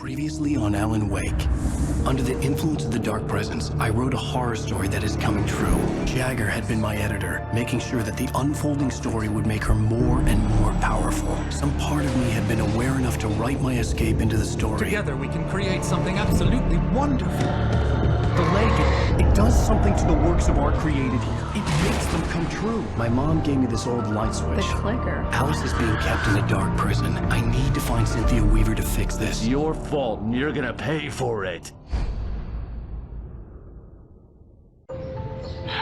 Previously on Alan Wake. Under the influence of the dark presence, I wrote a horror story that is coming true. Jagger had been my editor, making sure that the unfolding story would make her more and more powerful. Some part of me had been aware enough to write my escape into the story. Together we can create something absolutely wonderful. The lake, it does something to the works of art created here. It makes them come true. My mom gave me this old light switch. The clicker. Alice is being kept in a dark prison. I need to find Cynthia Weaver to fix this. It's your fault, and you're gonna pay for it.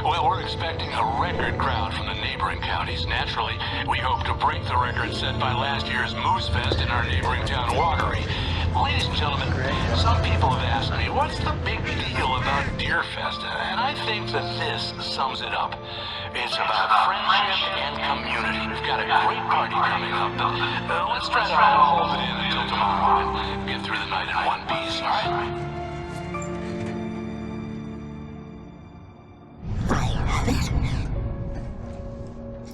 Well, we're expecting a record crowd from the neighboring counties. Naturally, we hope to break the record set by last year's Moose Fest in our neighboring town, Walkery. Ladies and gentlemen, some people have asked me, what's the big deal about Deer Fest? And I think that this sums it up. It's about friendship and community. We've got a great party coming up, but let's try to hold it in until tomorrow and get through the night in one piece, all right? I have it.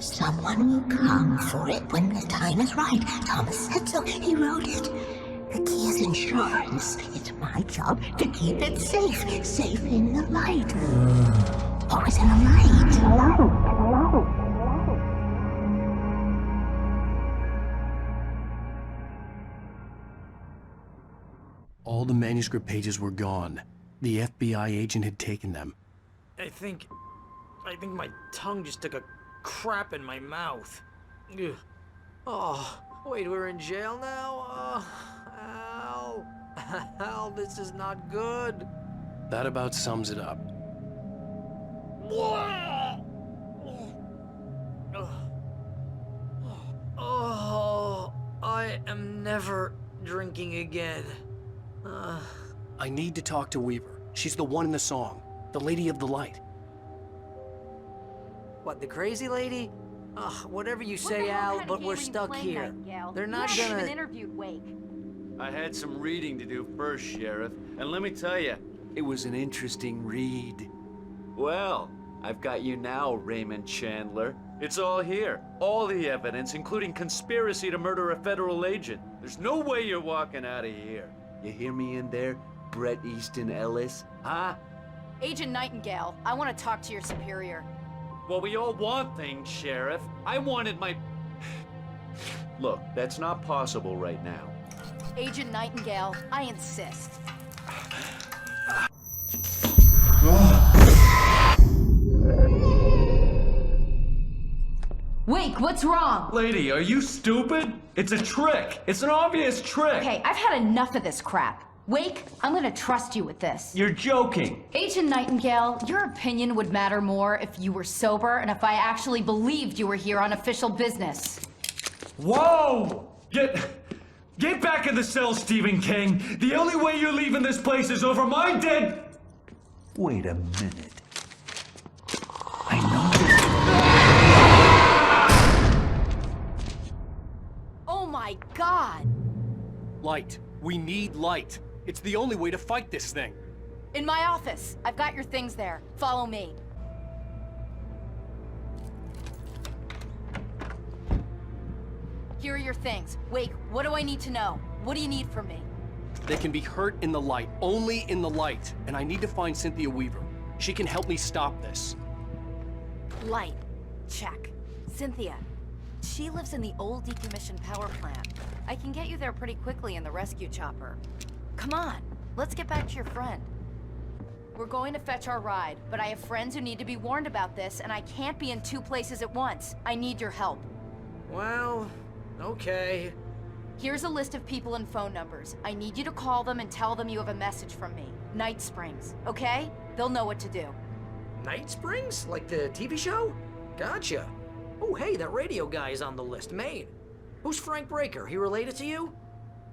Someone will come for it when the time is right. Thomas said so. He wrote it. The key is insurance. It's my job to keep it safe. Safe in the light. Always in the light. All the manuscript pages were gone. The FBI agent had taken them. I think my tongue just took a crap in my mouth. Ugh. Oh, wait, we're in jail now? Al. Al, this is not good. That about sums it up. Oh, I am never drinking again. I need to talk to Weaver. She's the one in the song. The Lady of the Light. What, the crazy lady? Whatever you say, Al, but we're stuck here. They're not You haven't gonna... even interviewed Wake. I had some reading to do first, Sheriff, and let me tell you, it was an interesting read. Well, I've got you now, Raymond Chandler. It's all here. All the evidence, including conspiracy to murder a federal agent. There's no way you're walking out of here. You hear me in there, Bret Easton Ellis? Huh? Agent Nightingale, I want to talk to your superior. Well, we all want things, Sheriff. I wanted my... Look, that's not possible right now. Agent Nightingale, I insist. Wake, what's wrong? Lady, are you stupid? It's a trick. It's an obvious trick. Okay, I've had enough of this crap. Wake, I'm gonna trust you with this. You're joking. Agent Nightingale, your opinion would matter more if you were sober and if I actually believed you were here on official business. Whoa! Get back in the cell, Stephen King. The only way you're leaving this place is over my dead... Wait a minute. I know. Oh my God! Light. We need light. It's the only way to fight this thing. In my office. I've got your things there. Follow me. Here are your things. Wake, what do I need to know? What do you need from me? They can be hurt in the light, only in the light. And I need to find Cynthia Weaver. She can help me stop this. Light. Check. Cynthia. She lives in the old decommissioned power plant. I can get you there pretty quickly in the rescue chopper. Come on, let's get back to your friend. We're going to fetch our ride, but I have friends who need to be warned about this, and I can't be in two places at once. I need your help. Well, okay. Here's a list of people and phone numbers. I need you to call them and tell them you have a message from me. Night Springs, okay? They'll know what to do. Night Springs? Like the TV show? Gotcha. Oh, hey, that radio guy is on the list, Maine. Who's Frank Breaker? He related to you?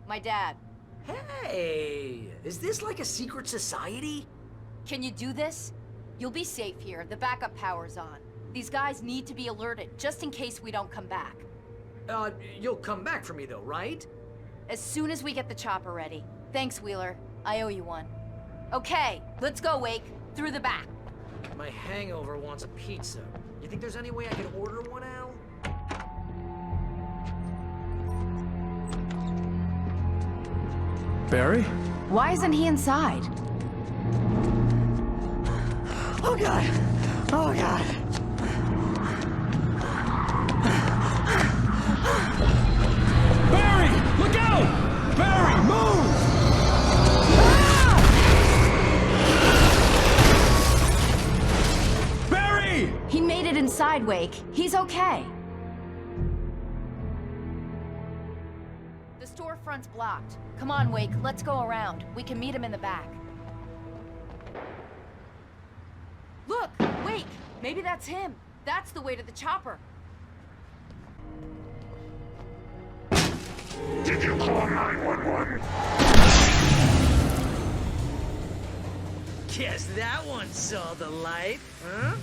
My dad. Hey, is this like a secret society? Can you do this? You'll be safe here. The backup power's on. These guys need to be alerted, just in case we don't come back. You'll come back for me though, right? As soon as we get the chopper ready. Thanks, Wheeler. I owe you one. Okay, let's go, Wake. Through the back. My hangover wants a pizza. You think there's any way I can order one, Al? Barry? Why isn't he inside? Oh god! Oh god! Barry! Look out! Barry, move! Barry! He made it inside, Wake. He's okay. The storefront's blocked. Come on, Wake, let's go around. We can meet him in the back. Look! Wake! Maybe that's him. That's the way to the chopper. Did you call 911? Guess that one saw the light, huh?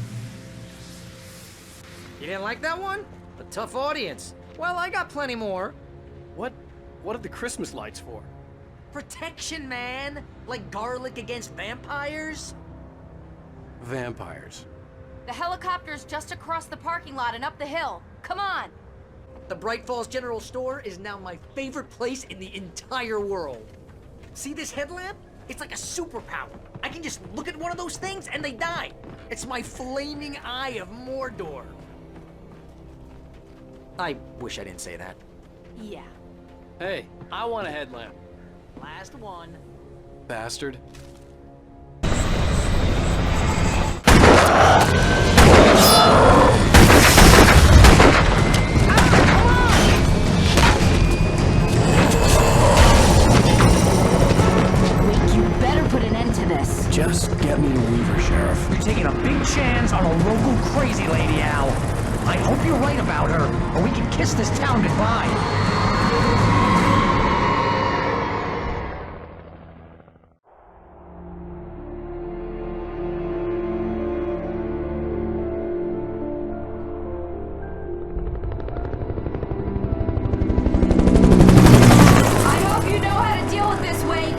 You didn't like that one? A tough audience. Well, I got plenty more. What are the Christmas lights for? Protection, man! Like garlic against vampires? Vampires. The helicopter's just across the parking lot and up the hill. Come on! The Bright Falls General Store is now my favorite place in the entire world. See this headlamp? It's like a superpower. I can just look at one of those things and they die. It's my flaming eye of Mordor. I wish I didn't say that. Yeah. Hey, I want a headlamp. Last one. Bastard. Wake, you better put an end to this. Just get me to Weaver, Sheriff. You're taking a big chance on a local crazy lady, Al. I hope you're right about her, or we can kiss this town goodbye. I hope you know how to deal with this, Wake.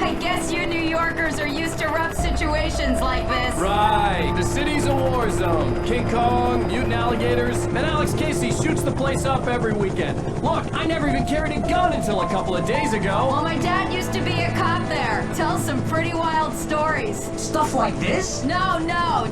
I guess you New Yorkers are used to rough situations like this. Right, the city's a war zone. King Kong, mutant alligators, and Alex Casey shoots the place up every weekend. Look, I never even carried a gun until a couple of days ago. Well, my dad used to be a cop there. Tells some pretty wild stories. Stuff like this? No,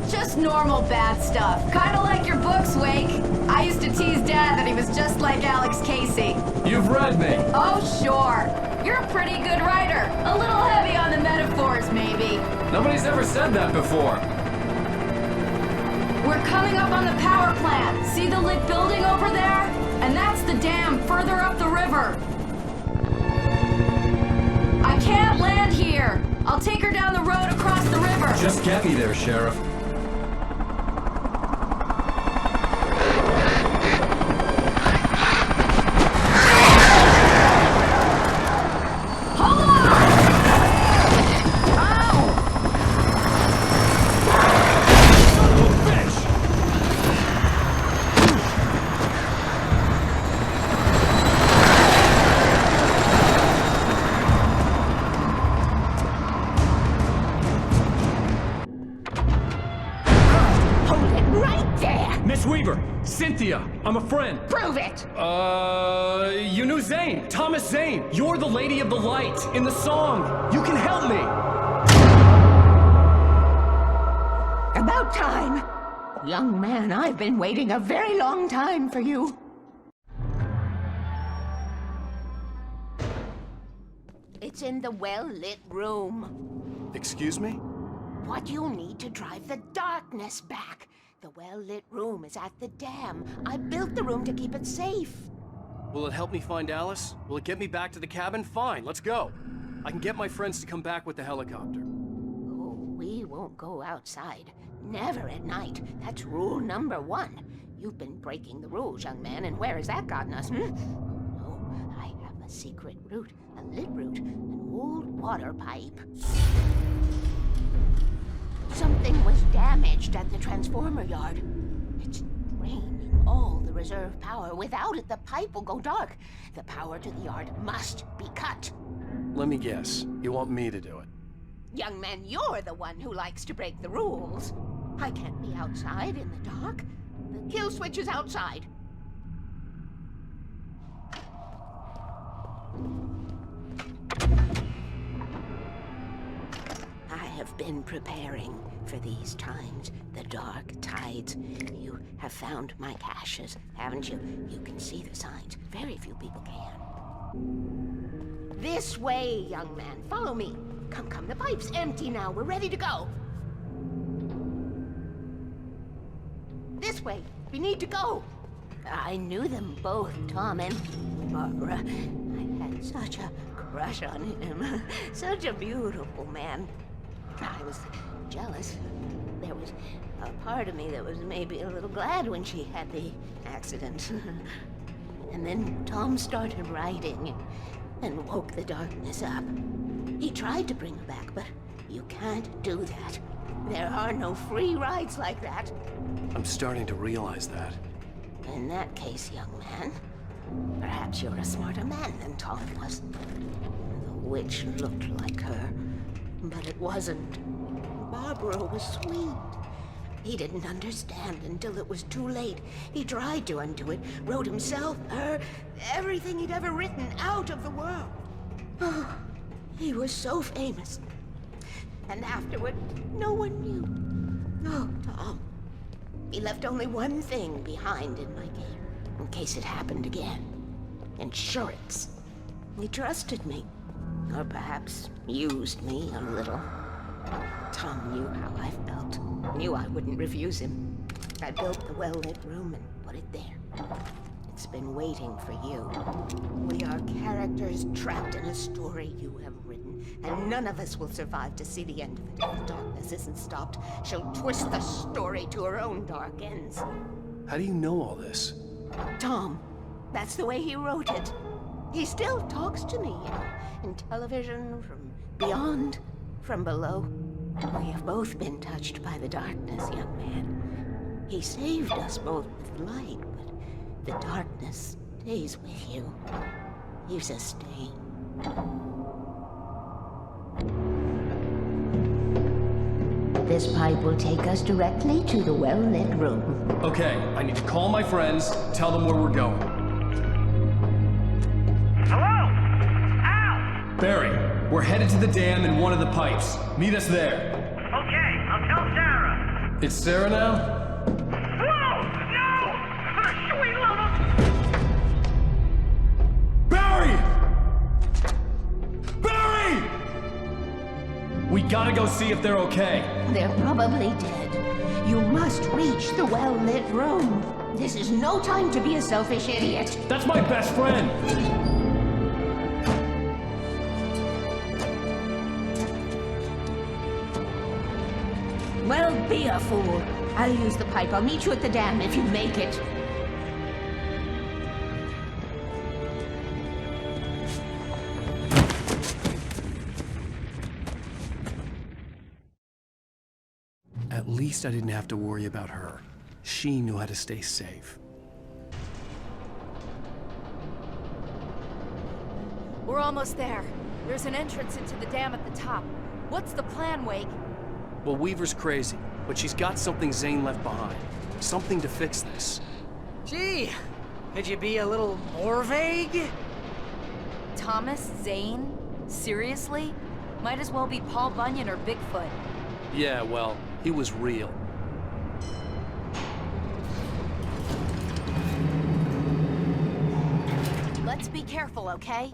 just normal bad stuff. Kinda like your books, Wake. I used to tease Dad that he was just like Alex Casey. You've read me. Oh, sure. You're a pretty good writer. A little heavy on the metaphors, maybe. Nobody's ever said that before. We're coming up on the power plant. See the lit building over there? And that's the dam further up the river. I can't land here. I'll take her down the road across the river. Just get me there, Sheriff. Hold on! Ow! Hold it right there! Miss Weaver, Cynthia, I'm a friend. Prove it! You knew Zane, Thomas Zane. You're the Lady of the Light in the song. You can help me. About time! Young man, I've been waiting a very long time for you. It's in the well-lit room. Excuse me? What you'll need to drive the darkness back. The well-lit room is at the dam. I built the room to keep it safe. Will it help me find Alice? Will it get me back to the cabin? Fine, let's go. I can get my friends to come back with the helicopter. Oh, we won't go outside. Never at night. That's rule number 1. You've been breaking the rules, young man, and where has that gotten us, Oh, I have a secret route, a lit route, an old water pipe. Something was damaged at the transformer yard. It's draining all the reserve power. Without it, the pipe will go dark. The power to the yard must be cut. Let me guess. You want me to do it? Young man, you're the one who likes to break the rules. I can't be outside in the dark. The kill switch is outside. have been preparing for these times, the dark tides. You have found my caches, haven't you? You can see the signs. Very few people can. This way, young man. Follow me. Come, come. The pipe's empty now. We're ready to go. This way. We need to go. I knew them both, Tom and Barbara. I had such a crush on him. Such a beautiful man. I was jealous. There was a part of me that was maybe a little glad when she had the accident. And then Tom started writing and woke the darkness up. He tried to bring her back, but you can't do that. There are no free rides like that. I'm starting to realize that. In that case, young man, perhaps you're a smarter man than Tom was. The witch looked like her, but it wasn't. Barbara was sweet. He didn't understand until it was too late. He tried to undo it, wrote himself, her, everything he'd ever written out of the world. Oh, he was so famous. And afterward, no one knew. Oh, Tom. He left only one thing behind in my game, in case it happened again. Insurance. He trusted me. Or perhaps used me a little. Tom knew how I felt. Knew I wouldn't refuse him. I built the well-lit room and put it there. It's been waiting for you. We are characters trapped in a story you have written, and none of us will survive to see the end of it if the darkness isn't stopped. She'll twist the story to her own dark ends. How do you know all this? Tom, that's the way he wrote it. He still talks to me in television, from beyond, from below. We have both been touched by the darkness, young man. He saved us both with light, but the darkness stays with you. Leaves a stain. This pipe will take us directly to the well-lit room. Okay, I need to call my friends, tell them where we're going. Hello? Al! Barry, we're headed to the dam in one of the pipes. Meet us there. Okay, I'll tell Sarah. It's Sarah now? Whoa! No! For the sweet love of... Barry! Barry! We gotta go see if they're okay. They're probably dead. You must reach the well-lit room. This is no time to be a selfish idiot. That's my best friend. Well, be a fool. I'll use the pipe. I'll meet you at the dam if you make it. At least I didn't have to worry about her. She knew how to stay safe. We're almost there. There's an entrance into the dam at the top. What's the plan, Wake? Well, Weaver's crazy, but she's got something Zane left behind. Something to fix this. Gee, could you be a little more vague? Thomas Zane? Seriously? Might as well be Paul Bunyan or Bigfoot. Yeah, well, he was real. Let's be careful, okay?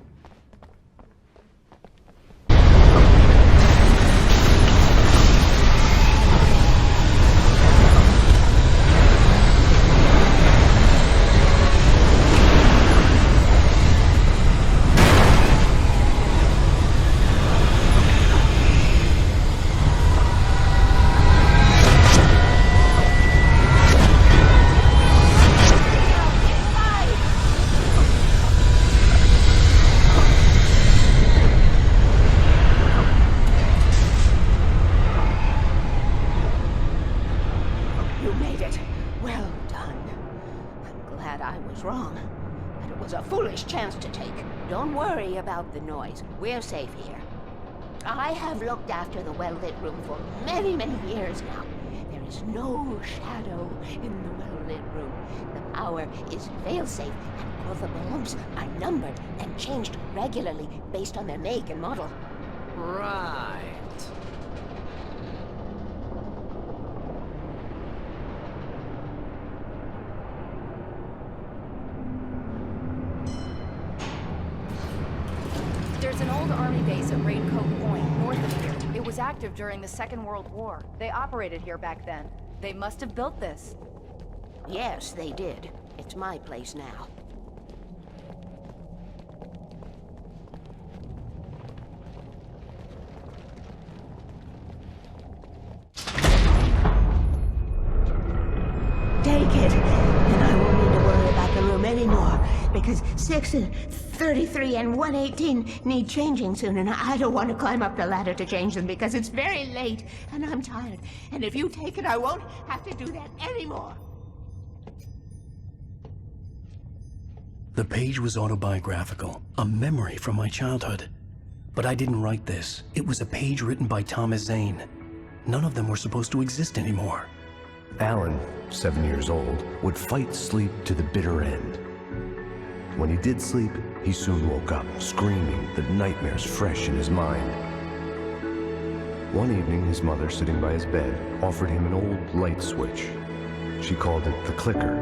About the noise. We're safe here. I have looked after the well-lit room for many, many years now. There is no shadow in the well-lit room. The power is fail-safe, and all the bulbs are numbered and changed regularly based on their make and model. Right. There's an old army base at Raincoat Point, north of here. It was active during the Second World War. They operated here back then. They must have built this. Yes, they did. It's my place now. Take it, and I won't need to worry about the room anymore, because 6 and 33 and 118 need changing soon, and I don't want to climb up the ladder to change them because it's very late, and I'm tired. And if you take it, I won't have to do that anymore. The page was autobiographical, a memory from my childhood. But I didn't write this. It was a page written by Thomas Zane. None of them were supposed to exist anymore. Alan, 7 years old, would fight sleep to the bitter end. When he did sleep, he soon woke up, screaming, the nightmares fresh in his mind. One evening, his mother, sitting by his bed, offered him an old light switch. She called it the clicker,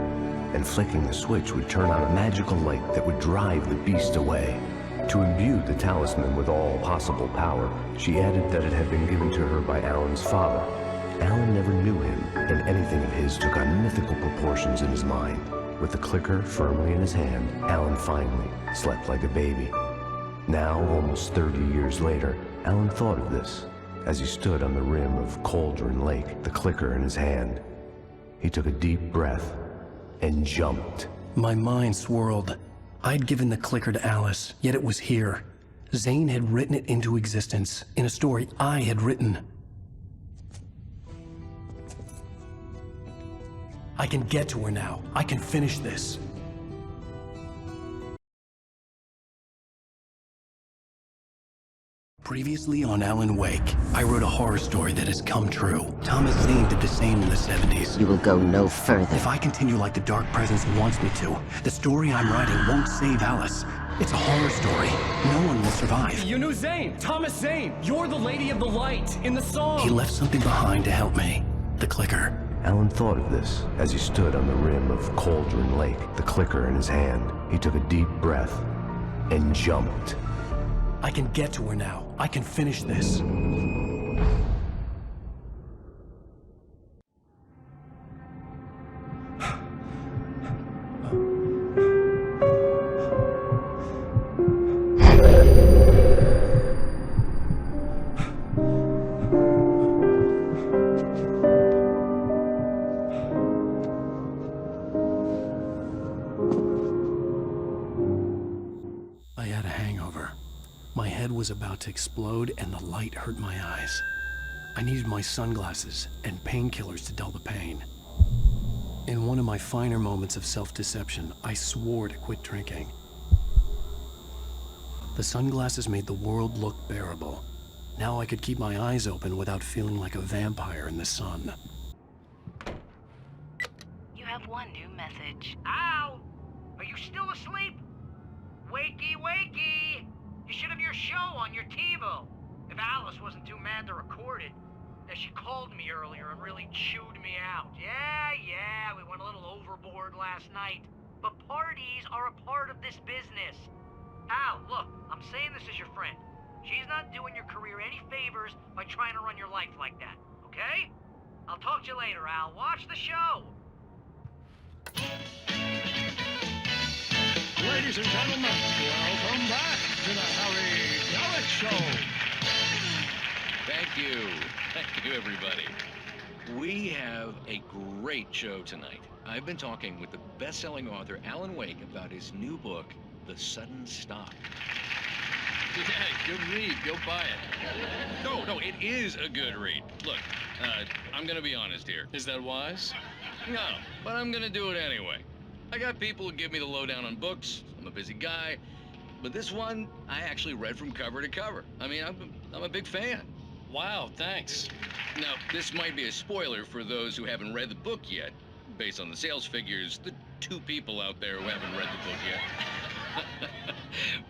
and flicking the switch would turn on a magical light that would drive the beast away. To imbue the talisman with all possible power, she added that it had been given to her by Alan's father. Alan never knew him, and anything of his took on mythical proportions in his mind. With the clicker firmly in his hand, Alan finally slept like a baby. Now, almost 30 years later, Alan thought of this as he stood on the rim of Cauldron Lake, the clicker in his hand. He took a deep breath and jumped. My mind swirled. I'd given the clicker to Alice, yet it was here. Zane had written it into existence, in a story I had written. I can get to her now. I can finish this. Previously on Alan Wake, I wrote a horror story that has come true. Thomas Zane did the same in the 70s. You will go no further. If I continue like the Dark Presence wants me to, the story I'm writing won't save Alice. It's a horror story. No one will survive. You knew Zane! Thomas Zane! You're the Lady of the Light in the song! He left something behind to help me. The clicker. Alan thought of this as he stood on the rim of Cauldron Lake, the clicker in his hand. He took a deep breath and jumped. I can get to her now. I can finish this. I had a hangover. My head was about to explode and the light hurt my eyes. I needed my sunglasses and painkillers to dull the pain. In one of my finer moments of self-deception, I swore to quit drinking. The sunglasses made the world look bearable. Now I could keep my eyes open without feeling like a vampire in the sun. You have one new message. Al! Are you still asleep? Wakey, wakey! You should have your show on your TiVo. If Alice wasn't too mad to record it. She called me earlier and really chewed me out. Yeah, we went a little overboard last night. But parties are a part of this business. Al, look, I'm saying this as your friend. She's not doing your career any favors by trying to run your life like that, okay? I'll talk to you later, Al. Watch the show. Ladies and gentlemen, welcome back to the Harry Dalek Show. Thank you. Thank you, everybody. We have a great show tonight. I've been talking with the best-selling author Alan Wake about his new book, The Sudden Stop. Yeah, good read. Go buy it. No, it is a good read. Look, I'm gonna be honest here. Is that wise? No, but I'm gonna do it anyway. I got people who give me the lowdown on books. I'm a busy guy. But this one, I actually read from cover to cover. I mean, I'm a big fan. Wow, thanks. Now, this might be a spoiler for those who haven't read the book yet. Based on the sales figures, the 2 people out there who haven't read the book yet.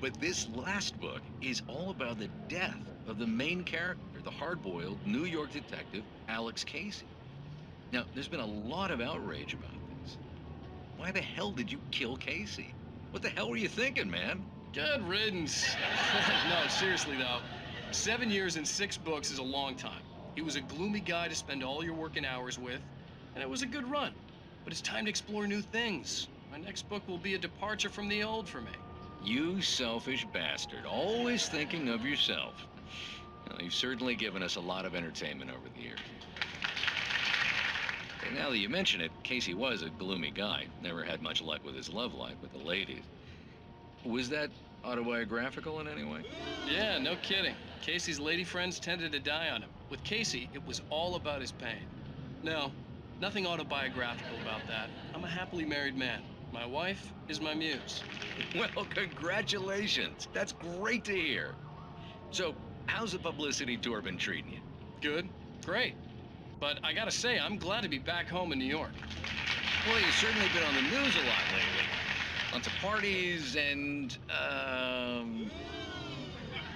But this last book is all about the death of the main character, the hard-boiled New York detective, Alex Casey. Now, there's been a lot of outrage about this. Why the hell did you kill Casey? What the hell were you thinking, man? Good riddance. No, seriously though, 7 years and 6 books is a long time. He was a gloomy guy to spend all your working hours with, and it was a good run. But it's time to explore new things. My next book will be a departure from the old for me. You selfish bastard, always thinking of yourself. Well, you've certainly given us a lot of entertainment over the years. And now that you mention it, Casey was a gloomy guy. Never had much luck with his love life with the ladies. Was that autobiographical in any way? Yeah, no kidding. Casey's lady friends tended to die on him. With Casey, it was all about his pain. No, nothing autobiographical about that. I'm a happily married man. My wife is my muse. Well, congratulations. That's great to hear. So, how's the publicity tour been treating you? Good, great. But I gotta say, I'm glad to be back home in New York. Well, you've certainly been on the news a lot lately. Lots of parties and,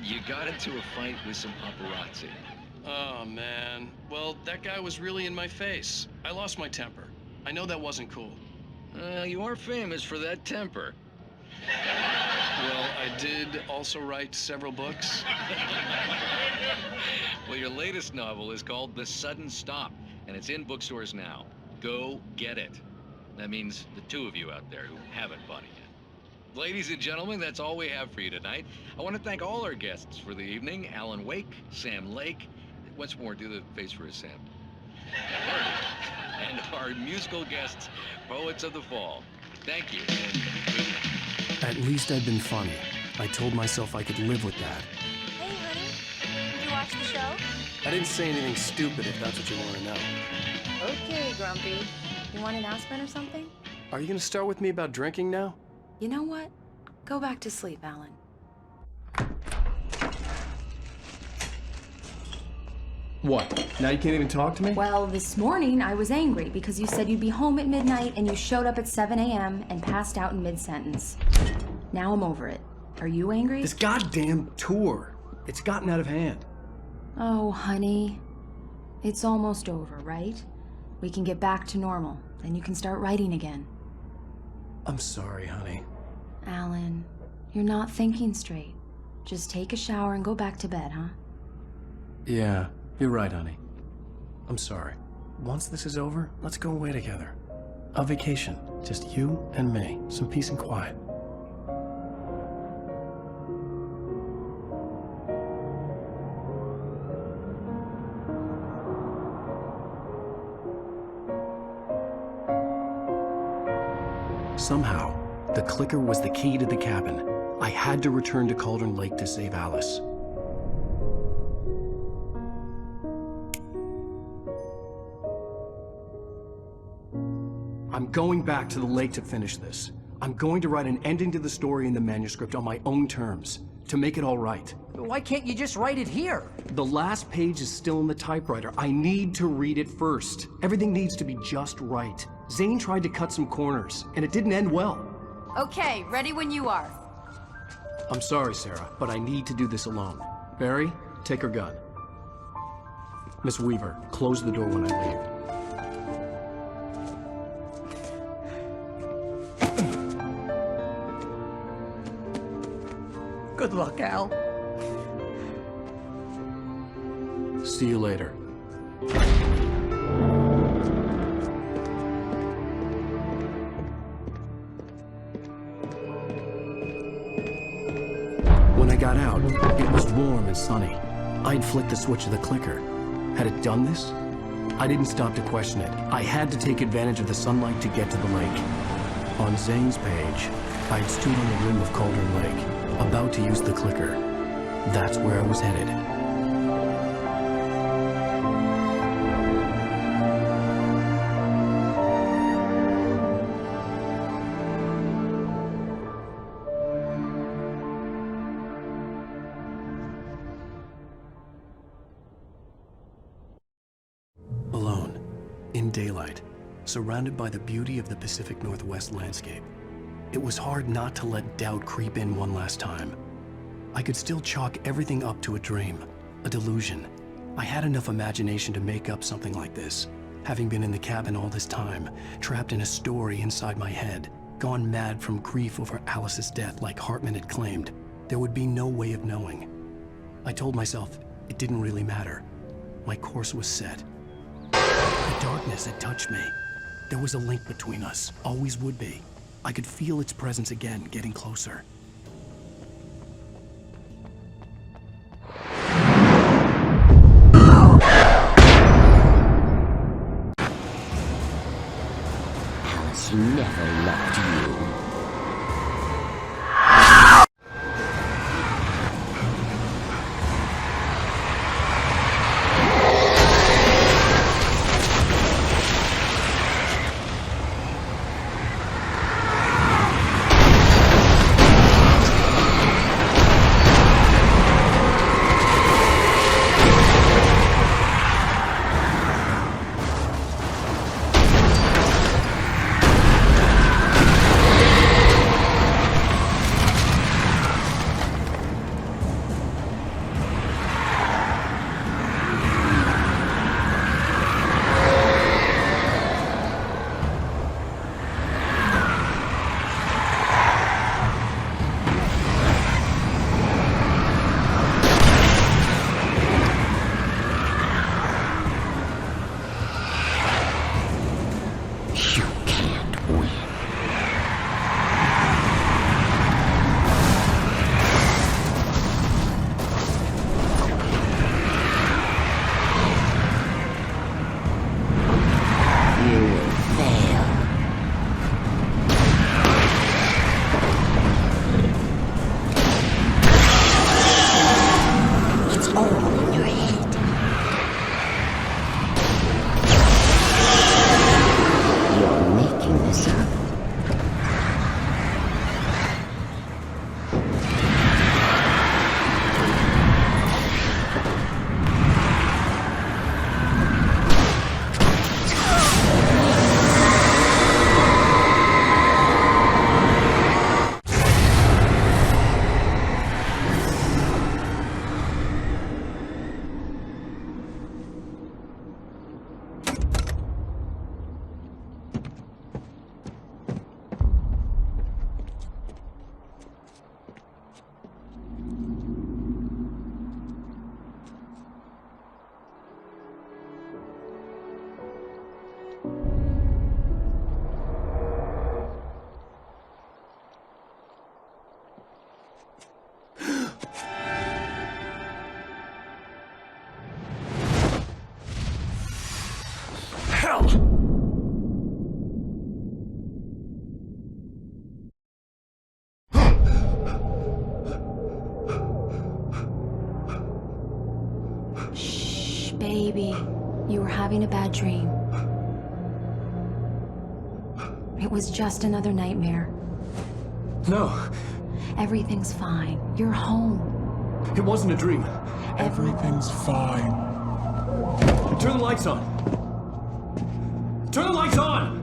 you got into a fight with some paparazzi. Oh, man. Well, that guy was really in my face. I lost my temper. I know that wasn't cool. You are famous for that temper. Well, I did also write several books. Well, your latest novel is called The Sudden Stop, and it's in bookstores now. Go get it. That means the two of you out there who haven't bought it yet. Ladies and gentlemen, that's all we have for you tonight. I want to thank all our guests for the evening. Alan Wake, Sam Lake. Once more, do the face for a Sam. And our musical guests, Poets of the Fall. Thank you, and good night. At least I'd been funny. I told myself I could live with that. Hey, honey. Did you watch the show? I didn't say anything stupid, if that's what you want to know. Okay, Grumpy. You want an aspirin or something? Are you gonna start with me about drinking now? You know what? Go back to sleep, Alan. What? Now you can't even talk to me? Well, this morning I was angry because you said you'd be home at midnight and you showed up at 7 a.m. and passed out in mid-sentence. Now I'm over it. Are you angry? This goddamn tour. It's gotten out of hand. Oh, honey. It's almost over, right? We can get back to normal. Then you can start writing again. I'm sorry, honey. Alan, you're not thinking straight. Just take a shower and go back to bed, huh? Yeah, you're right, honey. I'm sorry. Once this is over, let's go away together. A vacation. Just you and me. Some peace and quiet. Somehow, the clicker was the key to the cabin. I had to return to Cauldron Lake to save Alice. I'm going back to the lake to finish this. I'm going to write an ending to the story in the manuscript on my own terms, to make it all right. Why can't you just write it here? The last page is still in the typewriter. I need to read it first. Everything needs to be just right. Zane tried to cut some corners, and it didn't end well. Okay, ready when you are. I'm sorry, Sarah, but I need to do this alone. Barry, take her gun. Miss Weaver, close the door when I leave. Good luck, Al. See you later. When I got out, it was warm and sunny. I'd flicked the switch of the clicker. Had it done this? I didn't stop to question it. I had to take advantage of the sunlight to get to the lake. On Zane's page, I had stood on the rim of Cauldron Lake, about to use the clicker. That's where I was headed. Alone, in daylight, surrounded by the beauty of the Pacific Northwest landscape. It was hard not to let doubt creep in one last time. I could still chalk everything up to a dream, a delusion. I had enough imagination to make up something like this. Having been in the cabin all this time, trapped in a story inside my head, gone mad from grief over Alice's death like Hartman had claimed, there would be no way of knowing. I told myself it didn't really matter. My course was set. The darkness had touched me. There was a link between us, always would be. I could feel its presence again, getting closer. Alice never loved you. Baby, you were having a bad dream. It was just another nightmare. No. Everything's fine. You're home. It wasn't a dream. Everything's fine. Turn the lights on. Turn the lights on!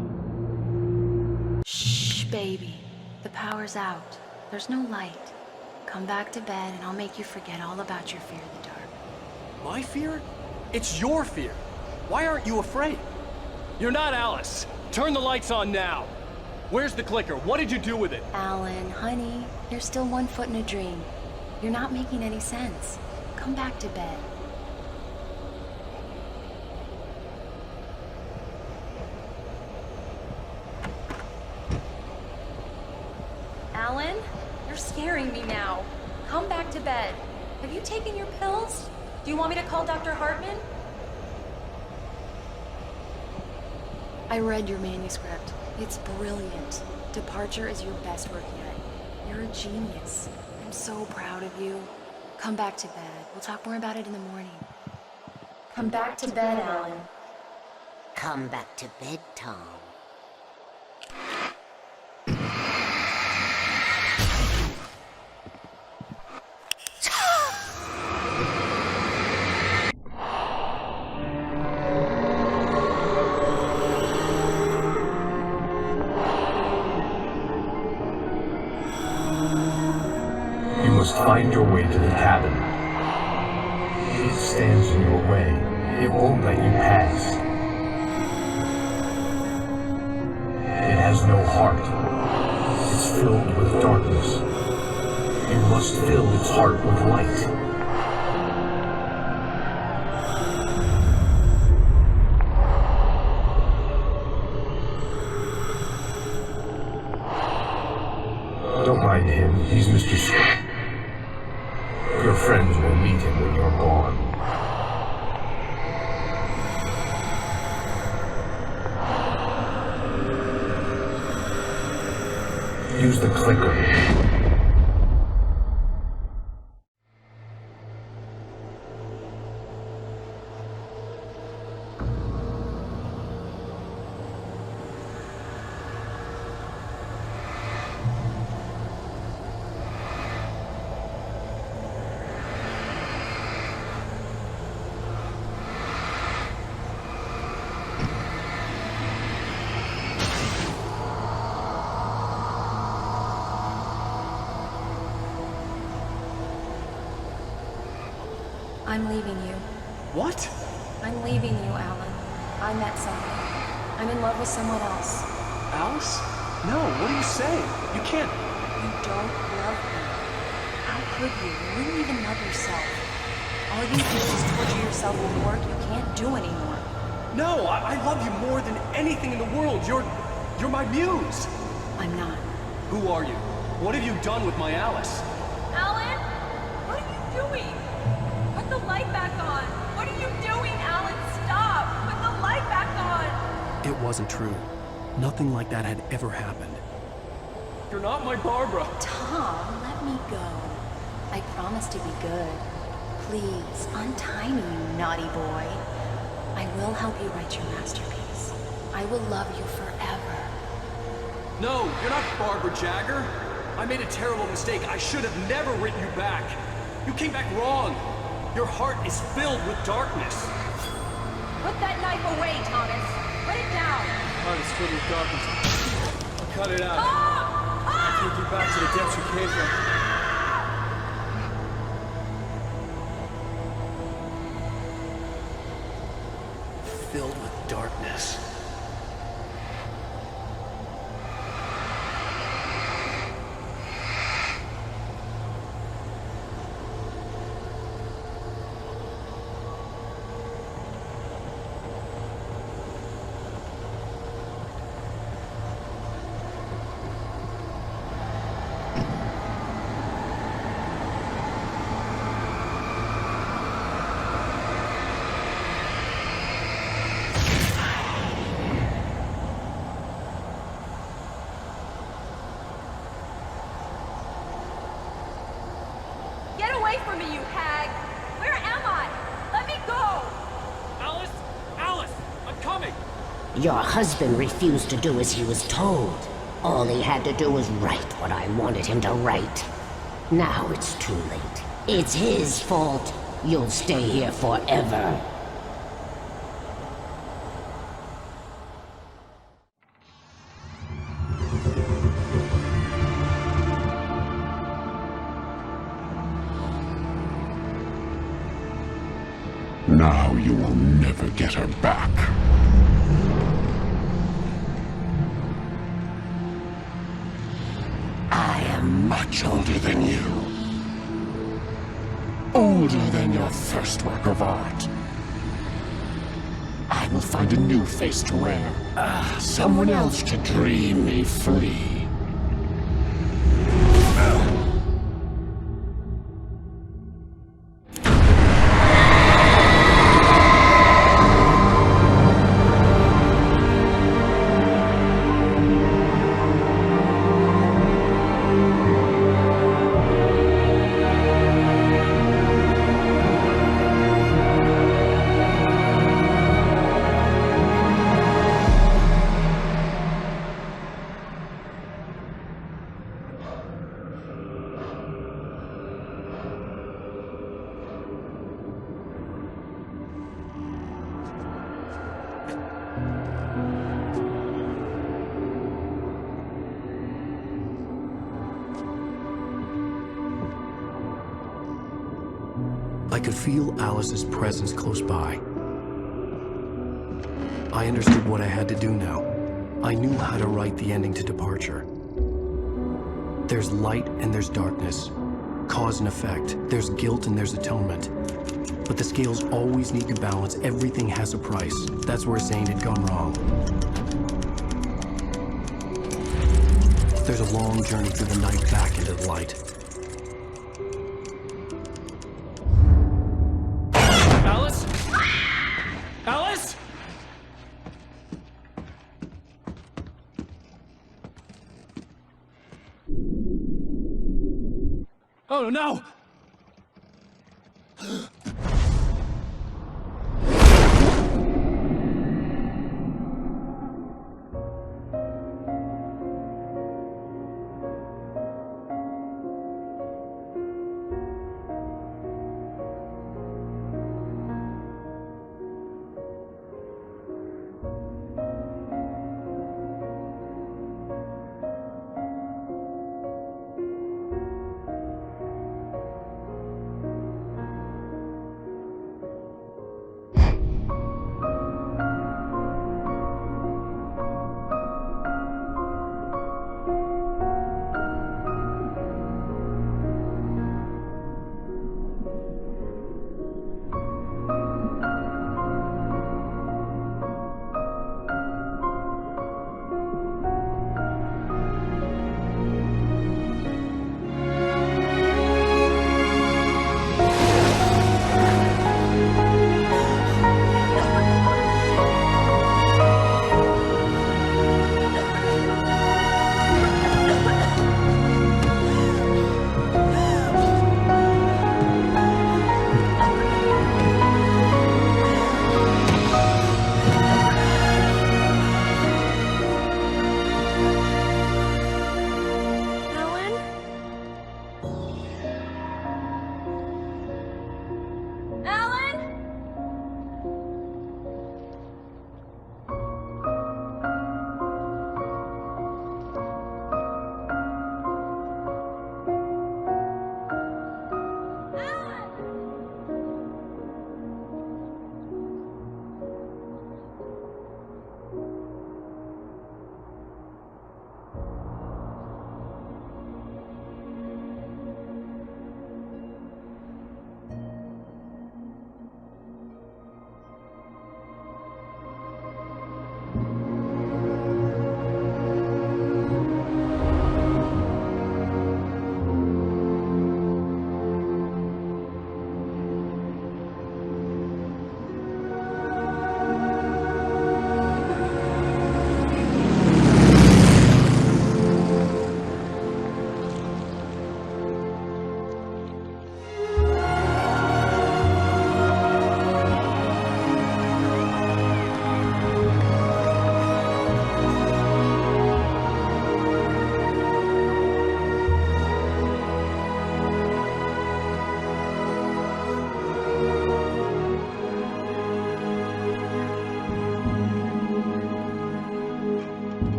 Shh, baby. The power's out. There's no light. Come back to bed and I'll make you forget all about your fear of the dark. My fear? It's your fear. Why aren't you afraid? You're not Alice. Turn the lights on now. Where's the clicker? What did you do with it? Alan, honey, you're still 1 foot in a dream. You're not making any sense. Come back to bed. Alan, you're scaring me now. Come back to bed. Have you taken your pills? Do you want me to call Dr. Hartman? I read your manuscript. It's brilliant. Departure is your best work yet. You're a genius. I'm so proud of you. Come back to bed. We'll talk more about it in the morning. Come back to bed, Alan. Come back to bed, Tom. You must find your way to the cabin. It stands in your way. It won't let you pass. It has no heart. It's filled with darkness. You must fill its heart with light. Don't mind him. He's Mr. Scott. Your friends will meet him when you're gone. Use the clicker. I'm leaving you. What? I'm leaving you, Alan. I met someone. I'm in love with someone else. Alice? No, what are you saying? You can't... You don't love me. How could you? You wouldn't even love yourself. All you do is torture yourself with work you can't do anymore. No, I love you more than anything in the world. You're my muse. I'm not. Who are you? What have you done with my Alice? Alan? What are you doing? Put the light back on. What are you doing, Alan? Stop! Put the light back on! It wasn't true. Nothing like that had ever happened. You're not my Barbara. Tom, let me go. I promise to be good. Please, untie me, you naughty boy. I will help you write your masterpiece. I will love you forever. No, you're not Barbara Jagger. I made a terrible mistake. I should have never written you back. You came back wrong. Your heart is filled with darkness. Put that knife away, Thomas. Put it down. Heart is filled with darkness. I'll cut it out. Oh! I'll take you back to the depths you came from. Filled with darkness. Get away from me, you hag! Where am I? Let me go! Alice! Alice! I'm coming! Your husband refused to do as he was told. All he had to do was write what I wanted him to write. Now it's too late. It's his fault. You'll stay here forever. Now you will never get her back. I am much older than you. Older than your first work of art. I will find a new face to wear. Someone else to dream me free. I could feel Alice's presence close by. I understood what I had to do now. I knew how to write the ending to Departure. There's light and there's darkness. Cause and effect. There's guilt and there's atonement. But the scales always need to balance. Everything has a price. That's where Zane had gone wrong. There's a long journey through the night back into the light. Alice? Alice? Oh no!